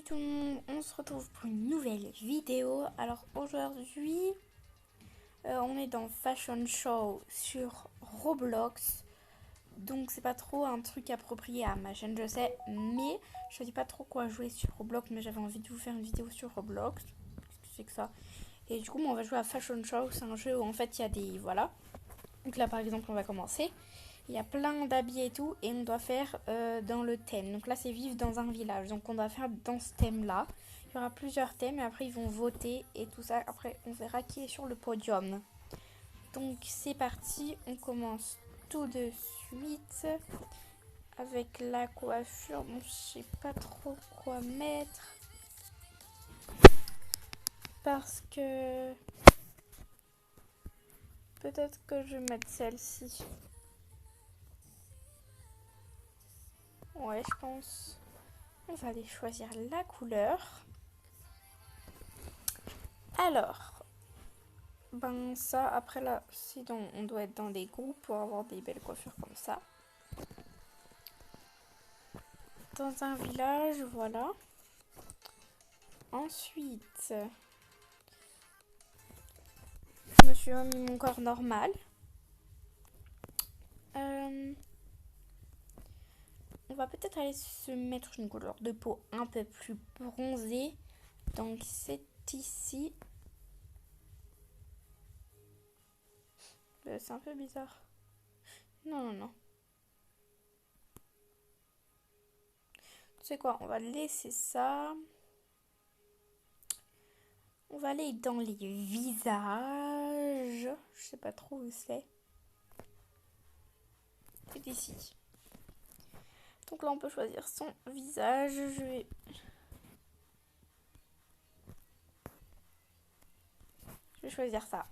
tout le monde, on se retrouve pour une nouvelle vidéo. Alors aujourd'hui, on est dans Fashion Show sur Roblox. Donc c'est pas trop un truc approprié à ma chaîne, je sais. Mais je sais pas trop quoi jouer sur Roblox. Mais j'avais envie de vous faire une vidéo sur Roblox. Qu'est-ce que c'est que ça? Et du coup, on va jouer à Fashion Show. C'est un jeu où en fait il y a des... Voilà. Donc là par exemple, on va commencer. Il y a plein d'habits et tout, et on doit faire dans le thème. Donc là, c'est vivre dans un village. Donc on doit faire dans ce thème-là. Il y aura plusieurs thèmes, et après, ils vont voter et tout ça. Après, on verra qui est sur le podium. Donc c'est parti, on commence tout de suite avec la coiffure. Bon, je sais pas trop quoi mettre. Parce que... peut-être que je vais mettre celle-ci. Ouais, je pense. On va aller choisir la couleur. Alors, ben ça, après là, sinon on doit être dans des groupes pour avoir des belles coiffures comme ça. Dans un village, voilà. Ensuite, je me suis remis mon corps normal. On va peut-être aller se mettre une couleur de peau un peu plus bronzée. Donc c'est ici. C'est un peu bizarre. Non, non, non. Tu sais quoi, on va laisser ça. On va aller dans les visages. Je sais pas trop où c'est. C'est ici. Donc là, on peut choisir son visage. Je vais choisir ça.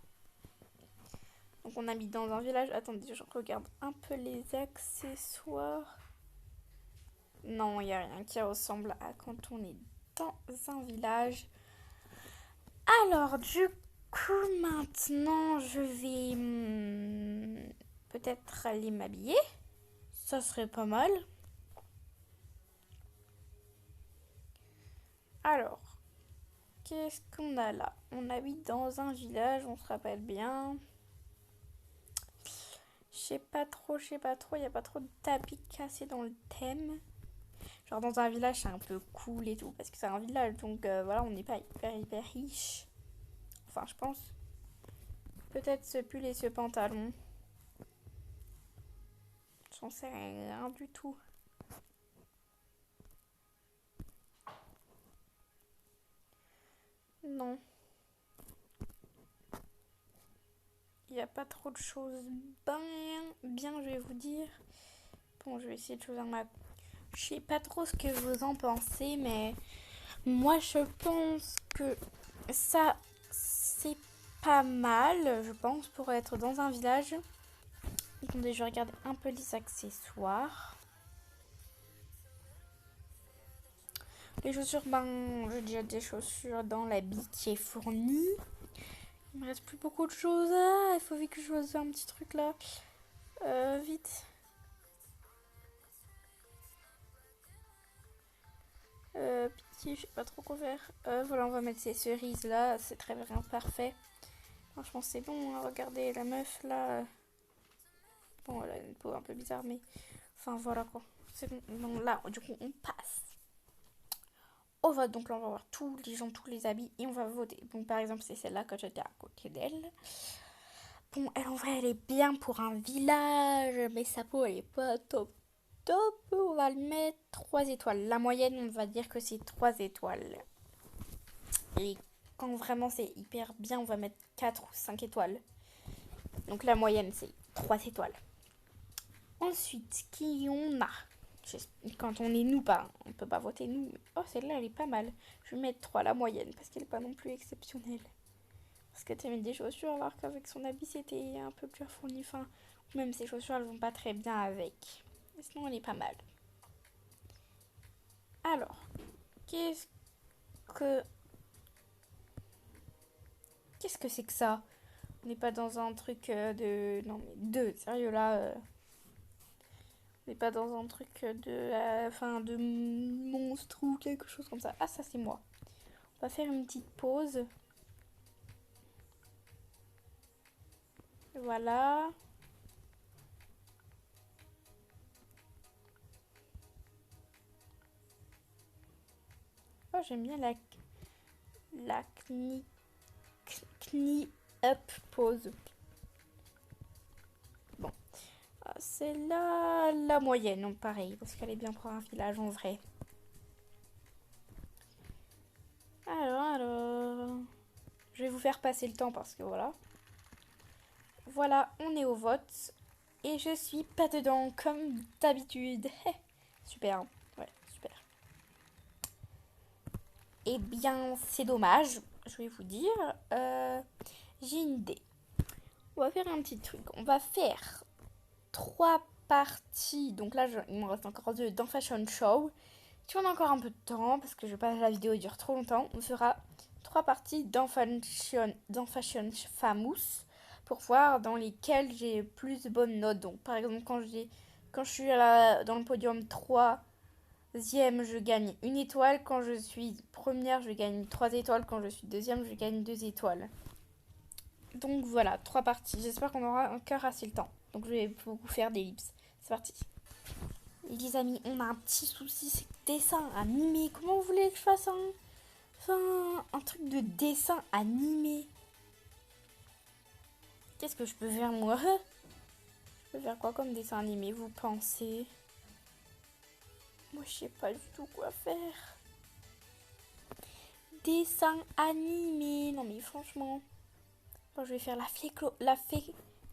Donc on a mis dans un village. Attendez, je regarde un peu les accessoires. Non, il n'y a rien qui ressemble à quand on est dans un village. Alors, du coup, maintenant, je vais peut-être aller m'habiller. Ça serait pas mal. Alors, qu'est-ce qu'on a là? On habite dans un village, on se rappelle bien. Je sais pas trop, il n'y a pas trop de tapis cassés dans le thème. Genre dans un village, c'est un peu cool et tout, parce que c'est un village, donc voilà, on n'est pas hyper riche. Enfin, je pense. Peut-être ce pull et ce pantalon. J'en sais rien du tout. Non. Il n'y a pas trop de choses bien, je vais vous dire. Bon, je vais essayer de choisir ma... Je sais pas trop ce que vous en pensez, mais moi, je pense que ça, c'est pas mal, je pense, pour être dans un village. Attendez, je regarde un peu les accessoires. Les chaussures, ben, j'ai déjà des chaussures dans l'habit qui est fourni. Il me reste plus beaucoup de choses. Ah, il faut vite que je choisisse un petit truc là. Vite. Pitié, je sais pas trop quoi faire. Voilà, on va mettre ces cerises là. C'est très bien, parfait. Franchement, c'est bon. Hein. Regardez la meuf là. Bon, elle a une peau un peu bizarre, mais. Enfin, voilà quoi. C'est bon. Donc là, du coup, on passe au vote. Donc là, on va voir tous les gens, tous les habits et on va voter. Donc par exemple, c'est celle-là quand j'étais à côté d'elle. Bon, elle en vrai, elle est bien pour un village, mais sa peau, elle est pas top. Top, on va le mettre 3 étoiles. La moyenne, on va dire que c'est 3 étoiles. Et quand vraiment c'est hyper bien, on va mettre 4 ou 5 étoiles. Donc la moyenne, c'est 3 étoiles. Ensuite, qui on a? Quand on est nous, pas, on peut pas voter nous. Oh, celle-là, elle est pas mal. Je vais mettre 3 la moyenne, parce qu'elle est pas non plus exceptionnelle. Parce que tu mis des chaussures, alors qu'avec son habit, c'était un peu plus fourni. Enfin, même ses chaussures, elles vont pas très bien avec. Mais sinon, elle est pas mal. Alors, qu'est-ce que... Qu'est-ce que c'est que ça? On n'est pas dans un truc de... Non mais sérieux là... Mais pas dans un truc de monstre ou quelque chose comme ça. Ah, ça c'est moi. On va faire une petite pause. Voilà. Oh, j'aime bien la knie up pose. Bon. Ah, c'est la moyenne, donc pareil, parce qu'elle est bien pour un village en vrai. Alors. Je vais vous faire passer le temps parce que voilà. Voilà, on est au vote. Et je suis pas dedans comme d'habitude. Super, hein. Ouais, super. Eh bien, c'est dommage, je vais vous dire. J'ai une idée. On va faire un petit truc. On va faire 3 parties. Donc là, il me reste encore 2 dans Fashion Show. Si on a encore un peu de temps, parce que je veux pas que la vidéo dure trop longtemps, on fera 3 parties dans Fashion Famous pour voir dans lesquelles j'ai plus de bonnes notes. Donc par exemple, quand je suis dans le podium 3e, je gagne 1 étoile. Quand je suis première, je gagne 3 étoiles. Quand je suis deuxième, je gagne 2 étoiles. Donc voilà, 3 parties. J'espère qu'on aura encore assez le temps. Donc je vais vous faire des lips. C'est parti. Et les amis, on a un petit souci, c'est dessin animé. Comment vous voulez que je fasse un truc de dessin animé? Qu'est-ce que je peux faire moi? Je peux faire quoi comme dessin animé, vous pensez? Moi je sais pas du tout quoi faire. Dessin animé. Non mais franchement. Bon, je vais faire la fée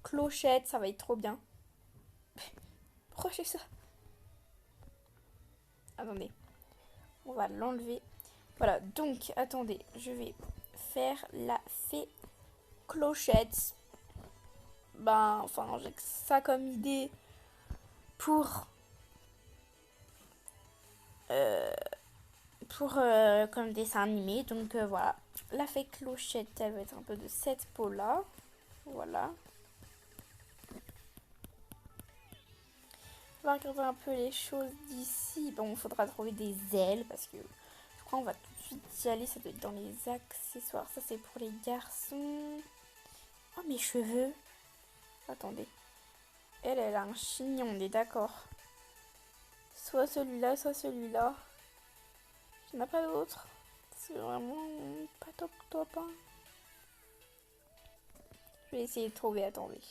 clochette, ça va être trop bien. Pourquoi je fais ça? Attendez. On va l'enlever. Voilà, donc attendez, je vais faire la fée clochette. Ben, enfin, j'ai que ça comme idée pour comme dessin animé. Donc voilà, la fée clochette, elle va être un peu de cette peau là. Voilà. On va regarder un peu les choses d'ici. Bon, il faudra trouver des ailes parce que je crois qu'on va tout de suite y aller. Ça doit être dans les accessoires. Ça, c'est pour les garçons. Oh, mes cheveux. Attendez. Elle a un chignon, on est d'accord. Soit celui-là, soit celui-là. Il n'y en a pas d'autre. C'est vraiment pas top top. Hein. Je vais essayer de trouver, attendez.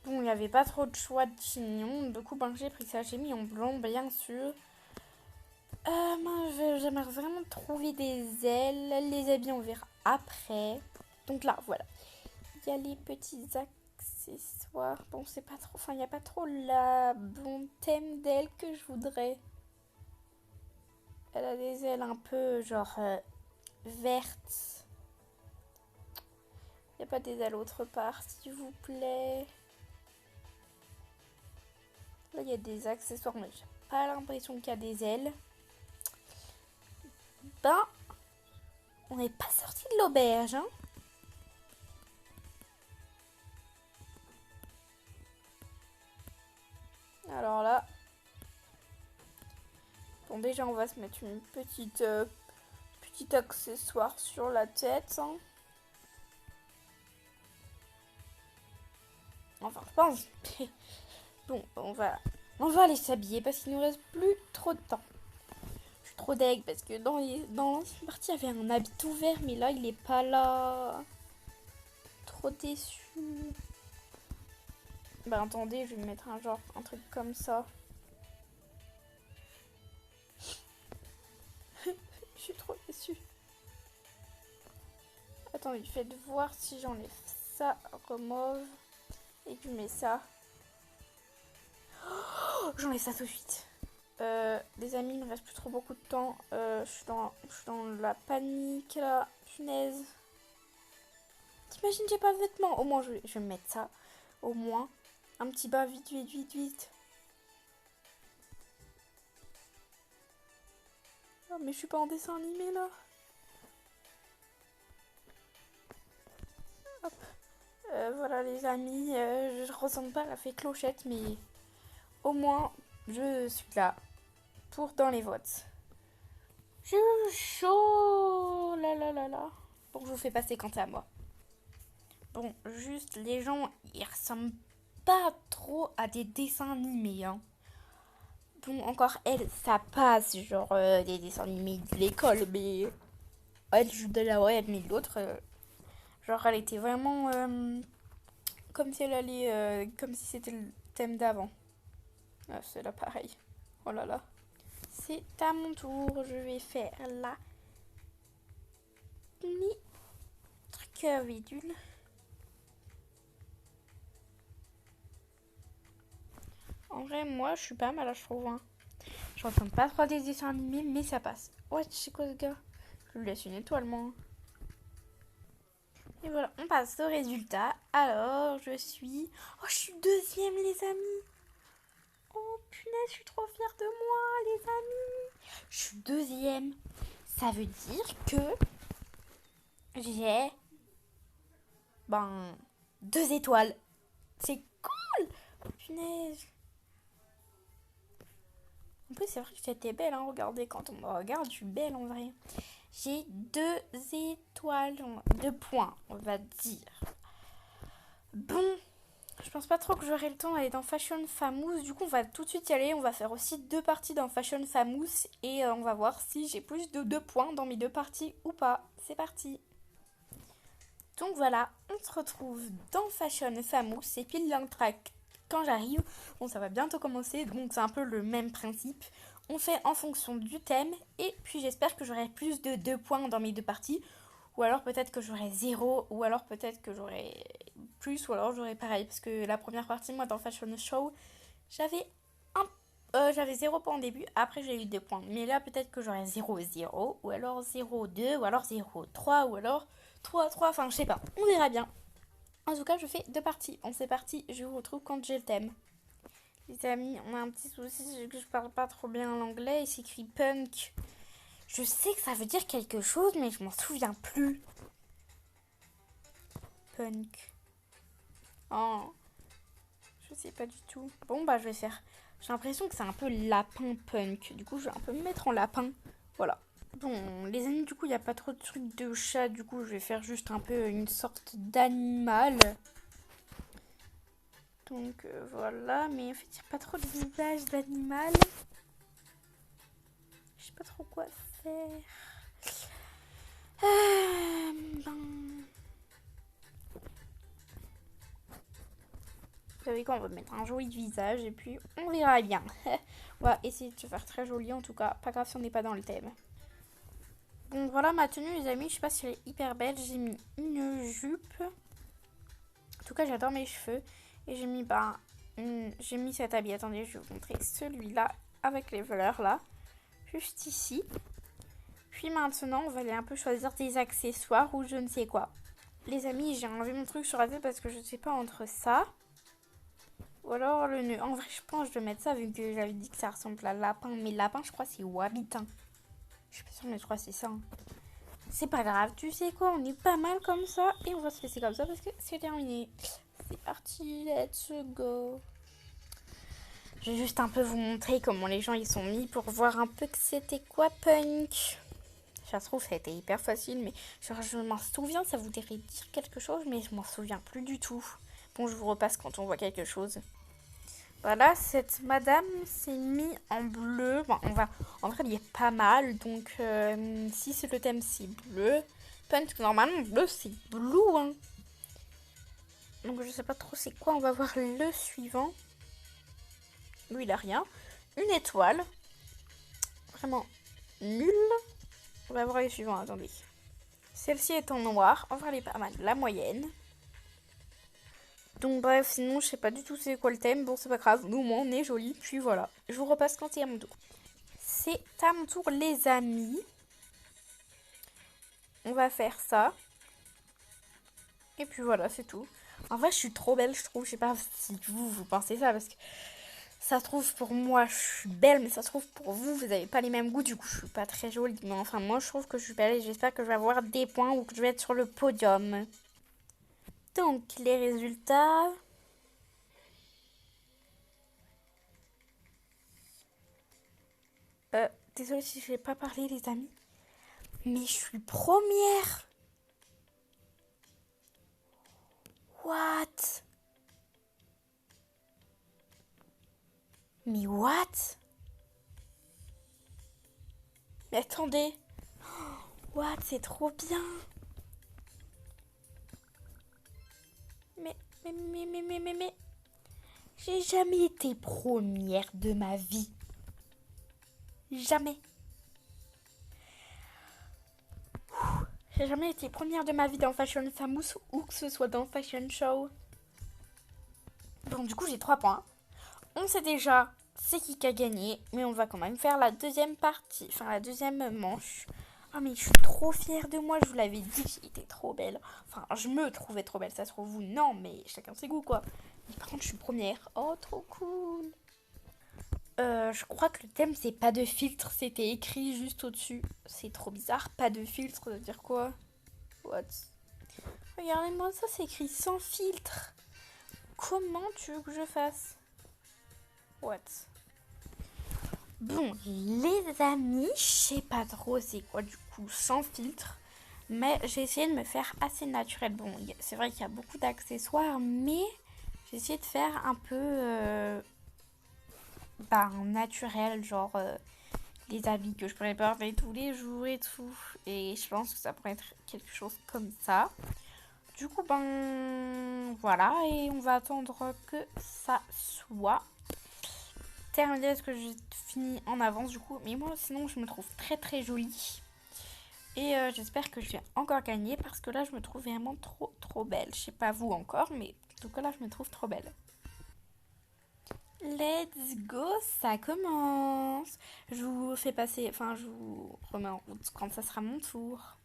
Bon, il n'y avait pas trop de choix de chignons. Du coup, ben, j'ai pris ça. J'ai mis en blanc, bien sûr. J'aimerais vraiment trouver des ailes. Les habits, on verra après. Donc là, voilà. Il y a les petits accessoires. Bon, c'est pas trop... Enfin, il n'y a pas trop la bon thème d'ailes que je voudrais. Elle a des ailes un peu, genre, vertes. Il n'y a pas des ailes autre part, s'il vous plaît. Là, il y a des accessoires, mais j'ai pas l'impression qu'il y a des ailes. Ben, on n'est pas sorti de l'auberge, hein. Alors là... Bon, déjà, on va se mettre une petit accessoire sur la tête, hein. Enfin, je pense. Bon, on va aller s'habiller parce qu'il nous reste plus trop de temps. Je suis trop deg parce que dans l'ancienne partie, il y avait un habit tout vert, mais là, il est pas là. Trop déçu. Bah attendez, je vais mettre un truc comme ça. Je suis trop déçue. Attendez, faites voir si j'enlève ça, remove, et que je mets ça. Oh, j'enlève ça tout de suite. Les amis, il me reste plus trop beaucoup de temps. Je suis dans la panique là. Punaise. T'imagines, j'ai pas de vêtements. Au moins, je vais me mettre ça. Au moins. Un petit bas, vite, vite, vite, vite. Oh, mais je suis pas en dessin animé là. Hop. Voilà les amis, je ressemble pas à la fée clochette, mais au moins, je suis là pour dans les votes. J'ai eu chaud, là là là là. Donc je vous fais passer quant à moi. Bon, juste, les gens, ils ressemblent pas trop à des dessins animés, hein. Bon, encore elle, ça passe, genre des dessins animés de l'école, mais elle, je de la ouais, mais l'autre, genre elle était vraiment comme si elle allait, comme si c'était le thème d'avant. Ah, c'est là pareil. Oh là là. C'est à mon tour, je vais faire la truc bidule. En vrai, moi, je suis pas mal, je trouve, hein. Je ressens pas trop des dessins animés, mais ça passe. Ouais, c'est quoi ce gars? Je lui laisse une étoile, moi. Et voilà, on passe au résultat. Alors, je suis... Oh, je suis deuxième, les amis. Oh, punaise, je suis trop fière de moi, les amis. Je suis deuxième. Ça veut dire que j'ai... Ben... 2 étoiles. C'est cool. Punaise. En plus, c'est vrai que j'étais belle, hein. Regardez, quand on me regarde, je suis belle en vrai. J'ai 2 étoiles, 2 points, on va dire. Bon, je pense pas trop que j'aurai le temps d'aller dans Fashion Famous. Du coup, on va tout de suite y aller. On va faire aussi 2 parties dans Fashion Famous. Et on va voir si j'ai plus de 2 points dans mes 2 parties ou pas. C'est parti. Donc voilà, on se retrouve dans Fashion Famous. C'est pile l'entracte quand j'arrive. Bon, ça va bientôt commencer. Donc c'est un peu le même principe. On fait en fonction du thème. Et puis j'espère que j'aurai plus de 2 points dans mes 2 parties. Ou alors peut-être que j'aurai 0. Ou alors peut-être que j'aurai plus. Ou alors j'aurai pareil. Parce que la première partie, moi, dans Fashion Show, j'avais j'avais 0 points au début. Après, j'ai eu 2 points. Mais là, peut-être que j'aurai 0, 0. Ou alors 0, 2. Ou alors 0, 3. Ou alors 3, 3. Enfin, je sais pas. On verra bien. En tout cas, je fais 2 parties. On c'est parti. Je vous retrouve quand j'ai le thème. Les amis, on a un petit souci, c'est que je parle pas trop bien l'anglais. Il s'écrit punk. Je sais que ça veut dire quelque chose, mais je m'en souviens plus. Punk. Oh, je sais pas du tout. Bon, bah, je vais faire. J'ai l'impression que c'est un peu lapin punk. Du coup, je vais un peu me mettre en lapin. Voilà. Bon, les amis, du coup, il n'y a pas trop de trucs de chat. Du coup, je vais faire juste un peu une sorte d'animal. Donc voilà, mais en fait, il n'y a pas trop de visage d'animal. Je sais pas trop quoi faire. Ben... Vous savez quoi, on va mettre un joli visage et puis on verra bien. On va essayer de se faire très joli en tout cas. Pas grave si on n'est pas dans le thème. Bon, voilà ma tenue, les amis. Je sais pas si elle est hyper belle. J'ai mis une jupe. En tout cas, j'adore mes cheveux. Et j'ai mis, j'ai mis cet habit. Attendez, je vais vous montrer celui-là avec les fleurs là. Juste ici. Puis maintenant, on va aller un peu choisir des accessoires ou je ne sais quoi. Les amis, j'ai enlevé mon truc sur la tête parce que je ne sais pas entre ça ou alors le nœud. En vrai, je pense que je vais mettre ça vu que j'avais dit que ça ressemble à lapin. Mais lapin, je crois que c'est Wabitin. Je suis pas sûre, mais je crois que c'est ça. Hein. C'est pas grave, tu sais quoi, on est pas mal comme ça. Et on va se laisser comme ça parce que c'est terminé. C'est parti, let's go. Je vais juste un peu vous montrer comment les gens ils sont mis pour voir un peu que c'était quoi punk. Ça se trouve, ça a été hyper facile, mais genre, je m'en souviens, ça voudrait dire quelque chose, mais je m'en souviens plus du tout. Bon, je vous repasse quand on voit quelque chose. Voilà, cette madame s'est mise en bleu. Bon, en vrai, il est pas mal, donc si c'est le thème, c'est bleu. Punk, normalement, bleu, c'est blue, hein. Donc, je sais pas trop c'est quoi, on va voir le suivant. Lui, il a rien. Une étoile. Vraiment nul. On va voir les suivants, attendez. Celle-ci est en noir. En vrai, elle est pas mal. La moyenne. Donc bref, sinon, je sais pas du tout c'est quoi le thème. Bon, c'est pas grave. Nous, au moins, on est joli. Puis voilà. Je vous repasse quand c'est à mon tour. C'est à mon tour, les amis. On va faire ça. Et puis voilà, c'est tout. En vrai, je suis trop belle, je trouve. Je sais pas si vous pensez ça, parce que ça se trouve pour moi, je suis belle, mais ça se trouve pour vous, vous avez pas les mêmes goûts. Du coup, je suis pas très jolie. Mais enfin, moi, je trouve que je suis belle et j'espère que je vais avoir des points ou que je vais être sur le podium. Donc, les résultats. Désolée si je n'ai pas parlé, les amis. Mais je suis première. What? Mais what? Mais attendez. What? C'est trop bien. Mais. J'ai jamais été première de ma vie. Jamais. J'ai jamais été première de ma vie dans Fashion Famous ou que ce soit dans Fashion Show. Bon, du coup, j'ai 3 points. On sait déjà c'est qui a gagné, mais on va quand même faire la deuxième partie, enfin la deuxième manche. Ah mais je suis trop fière de moi, je vous l'avais dit, j'étais trop belle. Enfin, je me trouvais trop belle, ça se trouve vous, non, mais chacun ses goûts quoi. Mais par contre, je suis première. Oh, trop cool. Je crois que le thème c'est pas de filtre, c'était écrit juste au-dessus. C'est trop bizarre, pas de filtre, ça veut dire quoi? What? Regardez-moi ça, c'est écrit sans filtre. Comment tu veux que je fasse? What? Bon, les amis, je sais pas trop c'est quoi du coup sans filtre, mais j'ai essayé de me faire assez naturel. Bon, c'est vrai qu'il y a beaucoup d'accessoires, mais j'ai essayé de faire un peu naturel, genre les habits que je pourrais porter tous les jours et tout. Et je pense que ça pourrait être quelque chose comme ça. Du coup, voilà, et on va attendre que ça soit terminé parce que j'ai fini en avance du coup. Mais moi, sinon, je me trouve très très jolie. Et j'espère que je vais encore gagner parce que là, je me trouve vraiment trop trop belle. Je sais pas vous encore, mais en tout cas là, je me trouve trop belle. Let's go, ça commence. Je vous fais passer, enfin, je vous remets en route quand ça sera mon tour.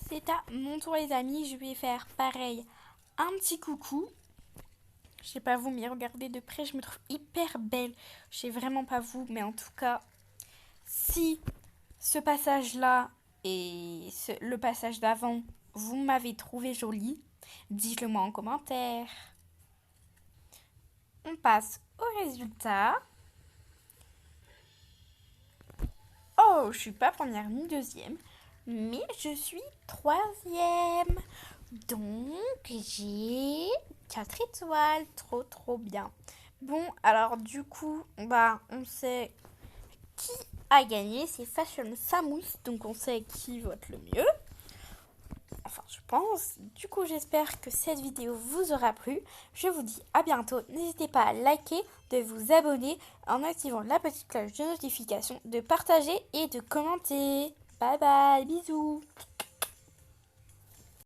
C'est à mon tour, les amis. Je vais faire pareil, un petit coucou. Je sais pas vous, mais regardez de près, je me trouve hyper belle. Je sais vraiment pas vous, mais en tout cas, si ce passage-là et le passage d'avant, vous m'avez trouvé jolie, dites-le moi en commentaire. On passe au résultat. Oh, je suis pas première ni deuxième, mais je suis troisième. Donc, j'ai 4 étoiles. Trop, trop bien. Bon, alors du coup, on sait qui a gagné. C'est Fashion Famous. Donc, on sait qui vote le mieux. Enfin, je pense. Du coup, j'espère que cette vidéo vous aura plu. Je vous dis à bientôt. N'hésitez pas à liker, de vous abonner en activant la petite cloche de notification, de partager et de commenter. Bye bye, bisous.